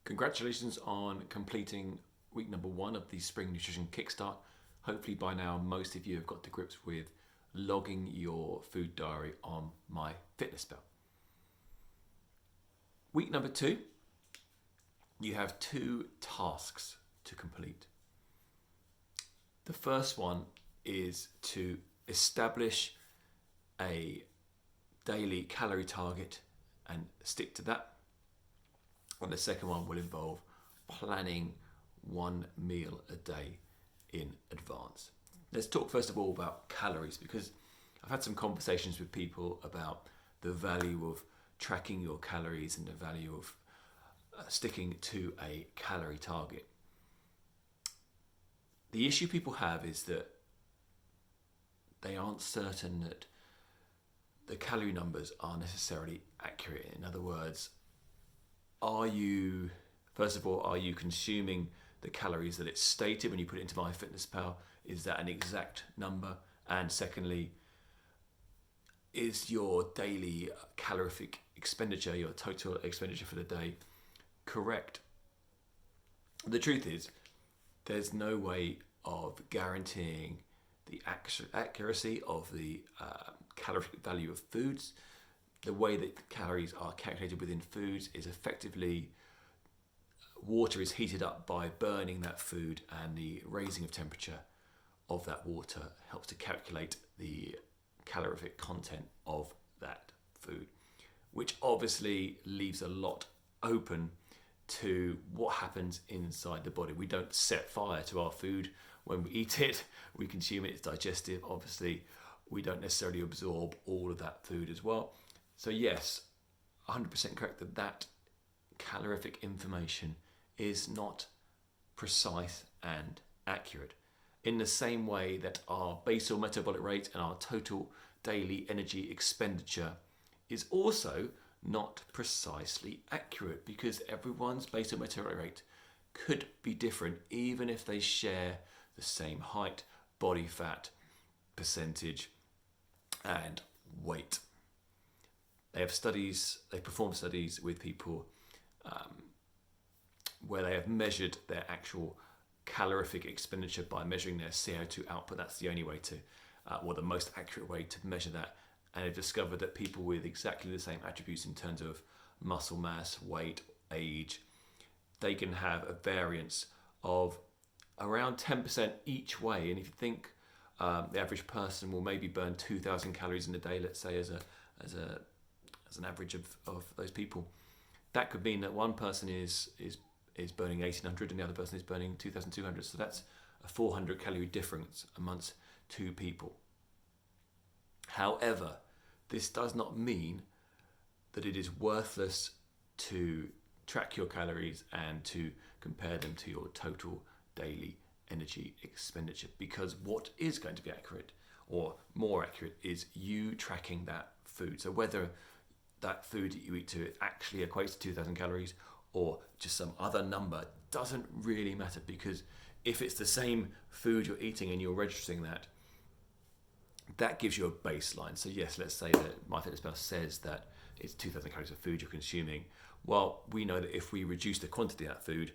Congratulations on completing week number 1 of the Spring Nutrition Kickstart. Hopefully by now most of you have got to grips with logging your food diary on Myfitnesspal. Week number 2, you have 2 tasks to complete. The first one is to establish a daily calorie target and stick to that. And the second one will involve planning one meal a day in advance. Let's talk first of all about calories, because I've had some conversations with people about the value of tracking your calories and the value of sticking to a calorie target. The issue people have is that they aren't certain that the calorie numbers are necessarily accurate. In other words, are you consuming the calories that it's stated when you put it into Myfitnesspal? Is that an exact number? And secondly, is your daily calorific expenditure, your total expenditure for the day, correct? The truth is, there's no way of guaranteeing the accuracy of the calorific value of foods. The way that calories are calculated within foods is effectively water is heated up by burning that food, and the raising of temperature of that water helps to calculate the calorific content of that food, which obviously leaves a lot open to what happens inside the body. We don't set fire to our food when we eat it. We consume it, it's digestive. Obviously, we don't necessarily absorb all of that food as well. So yes, 100% correct that calorific information is not precise and accurate. In the same way that our basal metabolic rate and our total daily energy expenditure is also not precisely accurate, because everyone's basal metabolic rate could be different even if they share the same height, body fat, percentage, and weight. They perform studies with people where they have measured their actual calorific expenditure by measuring their CO2 output. That's the only way to, or the most accurate way to measure that. And they've discovered that people with exactly the same attributes in terms of muscle mass, weight, age, they can have a variance of around 10% each way. And if you think the average person will maybe burn 2,000 calories in a day, let's say as an average of those people, that could mean that one person is burning 1,800 and the other person is burning 2,200. So that's a 400 calorie difference amongst two people. However, this does not mean that it is worthless to track your calories and to compare them to your total daily energy expenditure, because what is going to be accurate, or more accurate, is you tracking that food. So whether that food that you eat to actually equates to 2,000 calories or just some other number doesn't really matter, because if it's the same food you're eating and you're registering that gives you a baseline. So yes, let's say that Myfitnesspal says that it's 2,000 calories of food you're consuming. Well, we know that if we reduce the quantity of that food,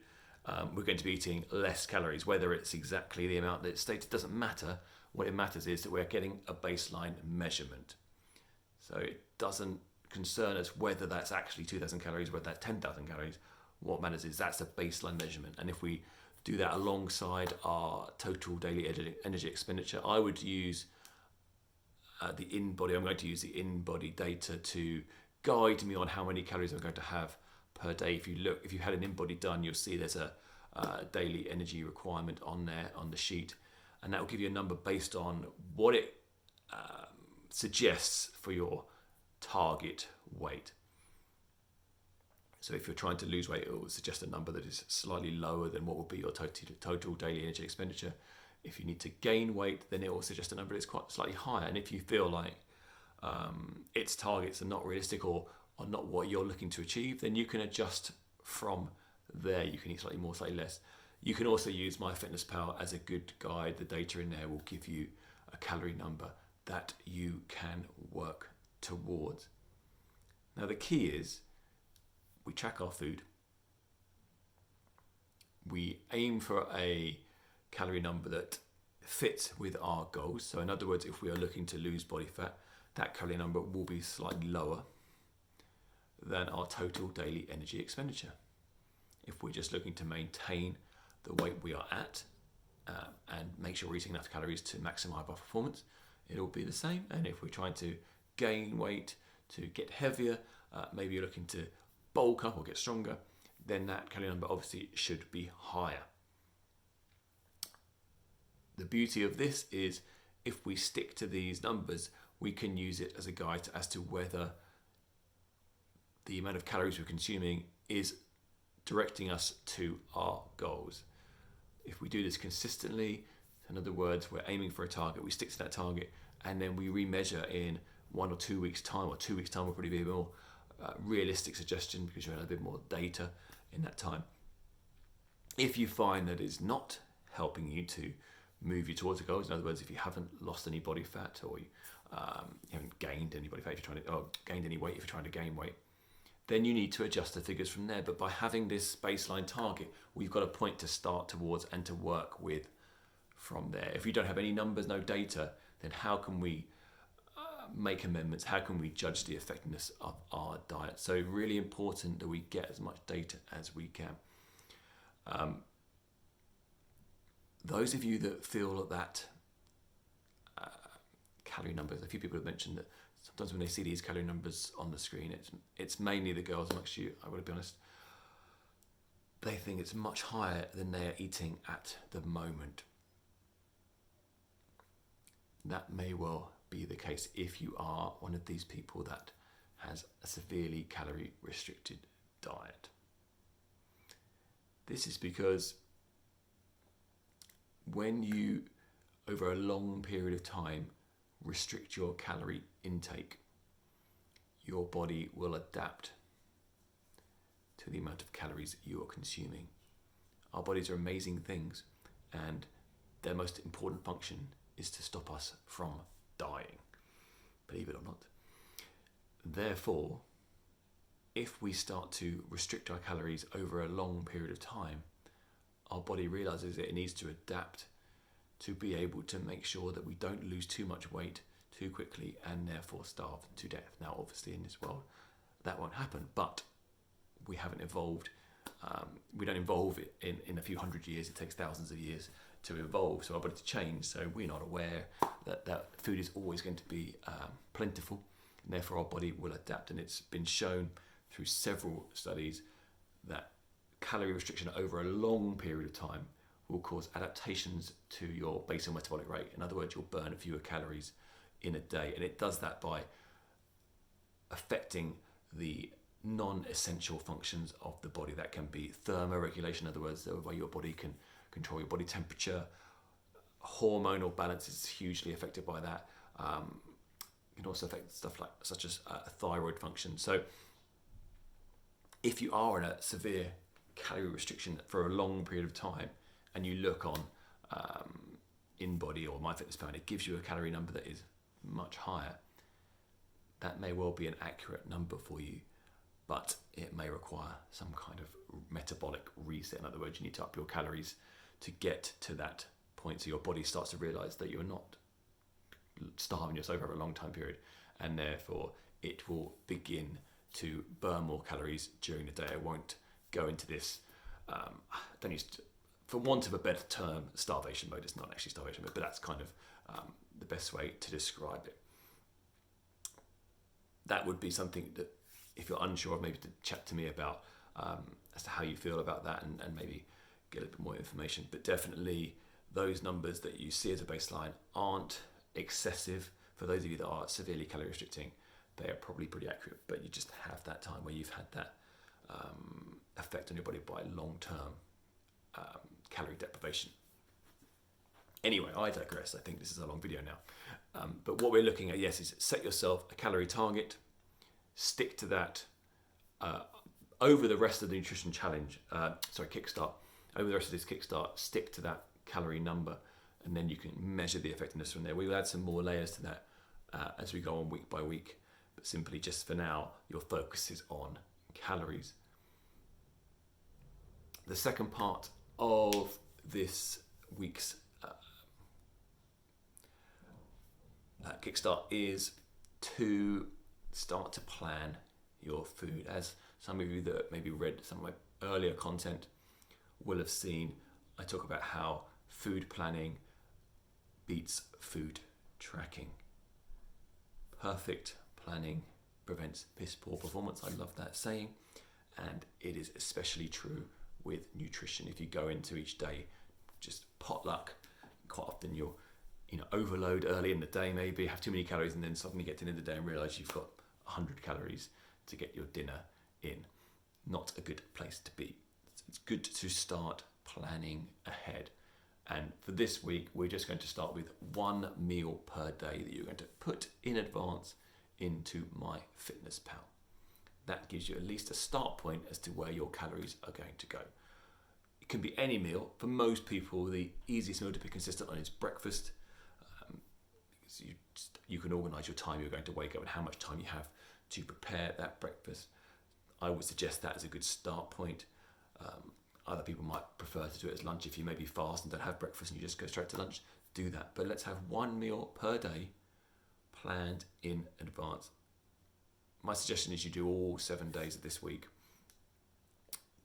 we're going to be eating less calories. Whether it's exactly the amount that it's stated doesn't matter. What it matters is that we're getting a baseline measurement. So it doesn't concern us whether that's actually 2,000 calories, whether that's 10,000 calories. What matters is that's a baseline measurement. And if we do that alongside our total daily energy expenditure, I would use the InBody. I'm going to use the InBody data to guide me on how many calories I'm going to have per day. If you had an InBody done, you'll see there's a daily energy requirement on there on the sheet, and that will give you a number based on what it suggests for your target weight. So if you're trying to lose weight, it will suggest a number that is slightly lower than what would be your total daily energy expenditure. If you need to gain weight, then it will suggest a number that's quite slightly higher. And if you feel like its targets are not realistic or not what you're looking to achieve, then you can adjust from there. You can eat slightly more, slightly less. You can also use Myfitnesspal as a good guide. The data in there will give you a calorie number that you can work towards. Now the key is we track our food, we aim for a calorie number that fits with our goals. So in other words, if we are looking to lose body fat, that calorie number will be slightly lower than our total daily energy expenditure. If we're just looking to maintain the weight we are at and make sure we're eating enough calories to maximize our performance, it'll be the same. And if we're trying to gain weight, to get heavier, maybe you're looking to bulk up or get stronger, then that calorie number obviously should be higher. The beauty of this is if we stick to these numbers, we can use it as a guide as to whether the amount of calories we're consuming is directing us to our goals. If we do this consistently, in other words, we're aiming for a target, we stick to that target, and then we remeasure in 1 or 2 weeks' time, or 2 weeks' time will probably be a more realistic suggestion because you have a bit more data in that time. If you find that it's not helping you to move you towards the goals, in other words, if you haven't lost any body fat or you haven't gained any body fat, if you're trying to, or gained any weight if you're trying to gain weight, then you need to adjust the figures from there. But by having this baseline target, we've got a point to start towards and to work with from there. If we don't have any numbers, no data, then how can we make amendments? How can we judge the effectiveness of our diet? So really important that we get as much data as we can. Those of you that feel that calorie numbers, a few people have mentioned that sometimes when they see these calorie numbers on the screen, it's mainly the girls amongst you, I would be honest, they think it's much higher than they are eating at the moment. That may well be the case if you are one of these people that has a severely calorie restricted diet. This is because when you, over a long period of time, restrict your calorie intake, your body will adapt to the amount of calories you are consuming. Our bodies are amazing things, and their most important function is to stop us from dying, believe it or not. Therefore, if we start to restrict our calories over a long period of time, our body realizes that it needs to adapt to be able to make sure that we don't lose too much weight too quickly and therefore starve to death. Now, obviously in this world, that won't happen, but we haven't evolved. We don't evolve in a few hundred years. It takes thousands of years to evolve, so our body to change. So we're not aware that food is always going to be plentiful, and therefore our body will adapt. And it's been shown through several studies that calorie restriction over a long period of time will cause adaptations to your basal metabolic rate. In other words, you'll burn fewer calories in a day, and it does that by affecting the non-essential functions of the body. That can be thermoregulation, in other words, the way your body can control your body temperature. Hormonal balance is hugely affected by that. It can also affect stuff such as thyroid function. So if you are in a severe calorie restriction for a long period of time, and you look on InBody or Myfitnesspal, and it gives you a calorie number that is much higher, that may well be an accurate number for you, but it may require some kind of metabolic reset. In other words, you need to up your calories to get to that point, so your body starts to realize that you're not starving yourself over a long time period, and therefore it will begin to burn more calories during the day. I won't go into this, for want of a better term, starvation mode. It's not actually starvation mode, but that's kind of the best way to describe it. That would be something that, if you're unsure of, maybe to chat to me about as to how you feel about that, and maybe get a bit more information. But definitely those numbers that you see as a baseline aren't excessive. For those of you that are severely calorie restricting, they are probably pretty accurate, but you just have that time where you've had that effect on your body by long-term calorie deprivation. Anyway, I digress. I think this is a long video now. But what we're looking at, yes, is set yourself a calorie target, stick to that over the rest of the nutrition challenge, Kickstart, over the rest of this Kickstart, stick to that calorie number, and then you can measure the effectiveness from there. We will add some more layers to that as we go on week by week, but simply just for now, your focus is on calories. The second part of this week's Kickstart is to start to plan your food. As some of you that maybe read some of my earlier content will have seen, I talk about how food planning beats food tracking. Perfect planning prevents piss poor performance. I love that saying, and it is especially true with nutrition. If you go into each day just potluck, quite often you'll overload early in the day, maybe have too many calories, and then suddenly get to the end of the day and realize you've got 100 calories to get your dinner in. Not a good place to be. It's good to start planning ahead. And for this week, we're just going to start with one meal per day that you're going to put in advance into Myfitnesspal. That gives you at least a start point as to where your calories are going to go. It can be any meal. For most people, the easiest meal to be consistent on is breakfast. You can organise your time you're going to wake up and how much time you have to prepare that breakfast. I would suggest that as a good start point. Other people might prefer to do it as lunch. If you maybe fast and don't have breakfast and you just go straight to lunch, do that. But let's have one meal per day planned in advance. My suggestion is you do all 7 days of this week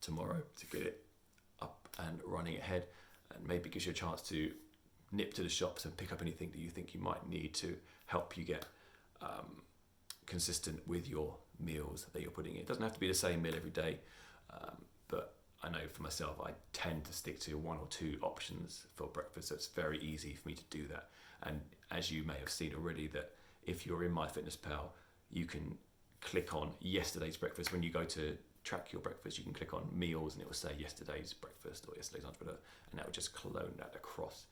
tomorrow to get it up and running ahead, and maybe gives you a chance to nip to the shops and pick up anything that you think you might need to help you get consistent with your meals that you're putting in. It doesn't have to be the same meal every day, but I know for myself I tend to stick to one or two options for breakfast, so it's very easy for me to do that. And as you may have seen already, that if you're in Myfitnesspal, you can click on yesterday's breakfast. When you go to track your breakfast, you can click on meals and it will say yesterday's breakfast or yesterday's lunch, and that will just clone that across.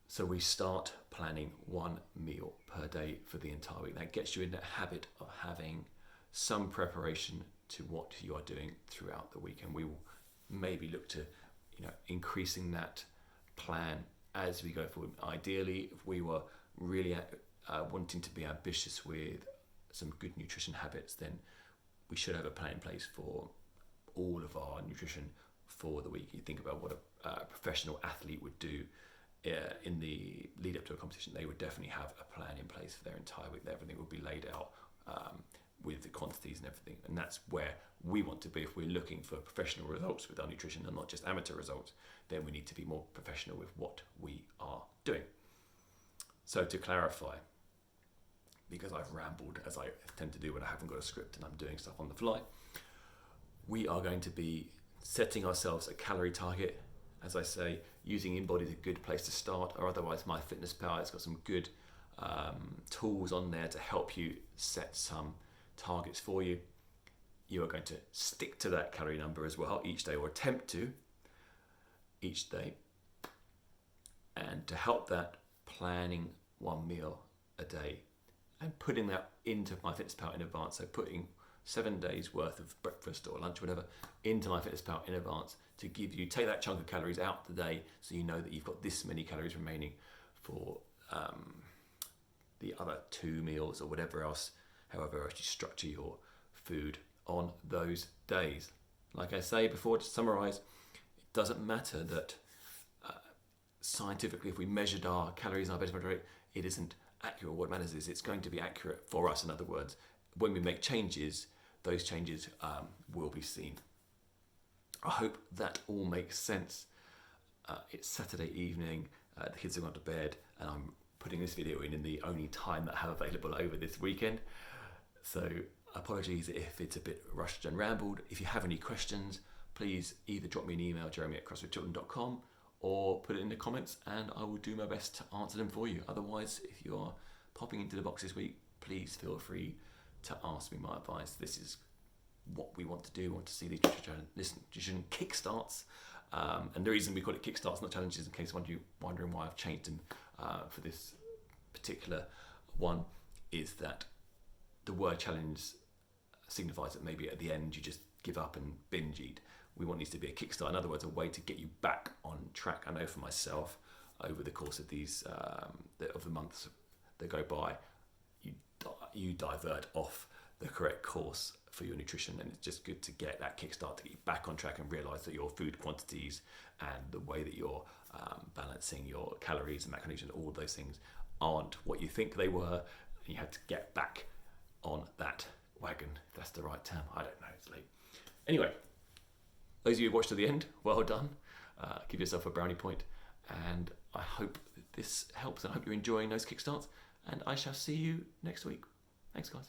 So we start planning one meal per day for the entire week. That gets you in the habit of having some preparation to what you are doing throughout the week, and we will maybe look to increasing that plan as we go forward. Ideally, if we were really wanting to be ambitious with some good nutrition habits, then we should have a plan in place for all of our nutrition for the week. You think about what a professional athlete would do in the lead up to a competition. They would definitely have a plan in place for their entire week. Everything would be laid out with the quantities and everything, and that's where we want to be. If we're looking for professional results with our nutrition and not just amateur results, then we need to be more professional with what we are doing. So to clarify, because I've rambled as I tend to do when I haven't got a script and I'm doing stuff on the fly, we are going to be setting ourselves a calorie target. As I say, using InBody is a good place to start, or otherwise Myfitnesspal has got some good tools on there to help you set some targets for you. You are going to stick to that calorie number as well each day, or attempt to each day. And to help that, planning one meal a day and putting that into Myfitnesspal in advance. So putting 7 days worth of breakfast or lunch, whatever, into Myfitnesspal in advance to give you, take that chunk of calories out the day, so you know that you've got this many calories remaining for the other 2 meals or whatever else, however else you structure your food on those days. Like I say before, to summarize, it doesn't matter that scientifically, if we measured our calories and our metabolic rate, it isn't accurate. What matters is it's going to be accurate for us. In other words, when we make changes, those changes will be seen. I hope that all makes sense. It's Saturday evening, the kids have gone to bed, and I'm putting this video in the only time that I have available over this weekend. So apologies if it's a bit rushed and rambled. If you have any questions, please either drop me an email, jeremy@crossfitchilton.com, or put it in the comments and I will do my best to answer them for you. Otherwise, if you are popping into the box this week, please feel free to ask me my advice. This is what we want to do. We want to see these nutrition kickstarts. And the reason we call it kickstarts, not challenges, in case you're wondering why I've changed them for this particular one, is that the word challenge signifies that maybe at the end you just give up and binge eat. We want these to be a kickstart. In other words, a way to get you back on track. I know for myself, over the course of these of the months that go by, you divert off the correct course for your nutrition. And it's just good to get that kickstart to get you back on track and realize that your food quantities and the way that you're balancing your calories and macronutrients, all of those things aren't what you think they were. And you have to get back on that wagon. If that's the right term. I don't know. It's late. Anyway, those of you who watched to the end, well done. Give yourself a brownie point. And I hope this helps. And I hope you're enjoying those kickstarts. And I shall see you next week. Thanks, guys.